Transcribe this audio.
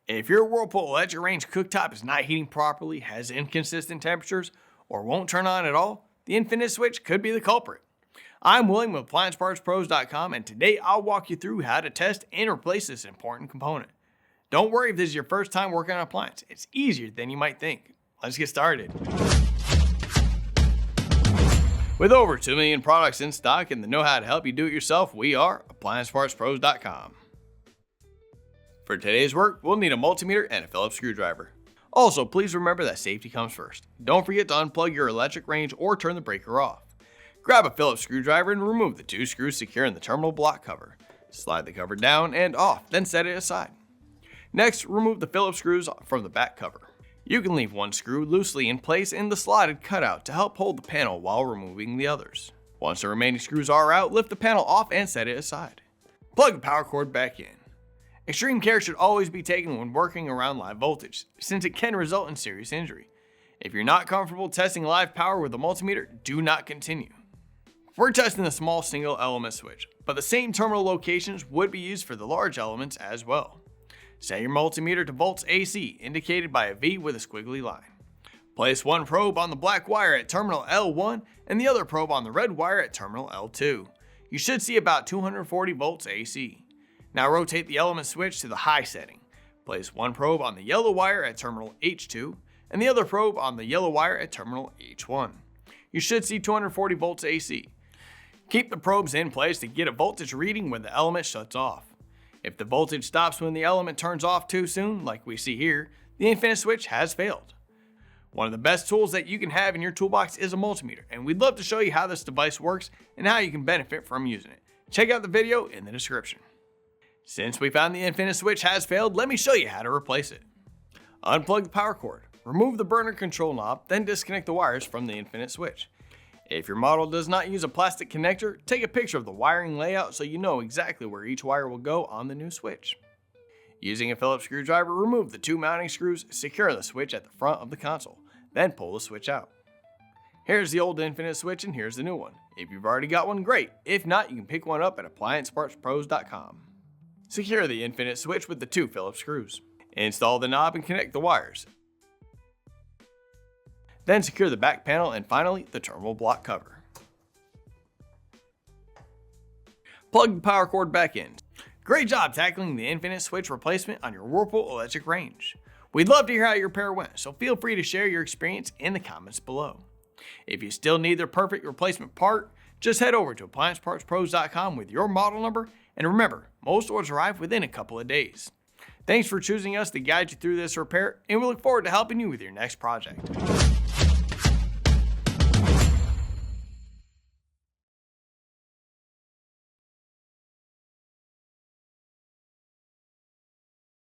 If your Whirlpool electric range cooktop is not heating properly, has inconsistent temperatures, or won't turn on at all, the infinite switch could be the culprit. I'm William with AppliancePartsPros.com, and today I'll walk you through how to test and replace this important component. Don't worry if this is your first time working on an appliance. It's easier than you might think. Let's get started. With over 2 million products in stock and the know-how to help you do it yourself, we are AppliancePartsPros.com. For today's work, we'll need a multimeter and a Phillips screwdriver. Also, please remember that safety comes first. Don't forget to unplug your electric range or turn the breaker off. Grab a Phillips screwdriver and remove the 2 screws securing the terminal block cover. Slide the cover down and off, then set it aside. Next, remove the Phillips screws from the back cover. You can leave one screw loosely in place in the slotted cutout to help hold the panel while removing the others. Once the remaining screws are out, lift the panel off and set it aside. Plug the power cord back in. Extreme care should always be taken when working around live voltage, since it can result in serious injury. If you're not comfortable testing live power with a multimeter, do not continue. We're testing the small single element switch, but the same terminal locations would be used for the large elements as well. Set your multimeter to volts AC, indicated by a V with a squiggly line. Place one probe on the black wire at terminal L1 and the other probe on the red wire at terminal L2. You should see about 240 volts AC. Now rotate the element switch to the high setting. Place one probe on the yellow wire at terminal H2 and the other probe on the yellow wire at terminal H1. You should see 240 volts AC. Keep the probes in place to get a voltage reading when the element shuts off. If the voltage stops when the element turns off too soon, like we see here, the infinite switch has failed. One of the best tools that you can have in your toolbox is a multimeter, and we'd love to show you how this device works and how you can benefit from using it. Check out the video in the description. Since we found the infinite switch has failed, let me show you how to replace it. Unplug the power cord, remove the burner control knob, then disconnect the wires from the infinite switch. If your model does not use a plastic connector, take a picture of the wiring layout so you know exactly where each wire will go on the new switch. Using a Phillips screwdriver, remove the 2 mounting screws, secure the switch at the front of the console, then pull the switch out. Here's the old infinite switch and here's the new one. If you've already got one, great. If not, you can pick one up at AppliancePartsPros.com. Secure the infinite switch with the 2 Phillips screws. Install the knob and connect the wires. Then secure the back panel and finally the terminal block cover. Plug the power cord back in. Great job tackling the infinite switch replacement on your Whirlpool electric range. We'd love to hear how your repair went, so feel free to share your experience in the comments below. If you still need the perfect replacement part, just head over to AppliancePartsPros.com with your model number, and remember, most orders arrive within a couple of days. Thanks for choosing us to guide you through this repair, and we look forward to helping you with your next project.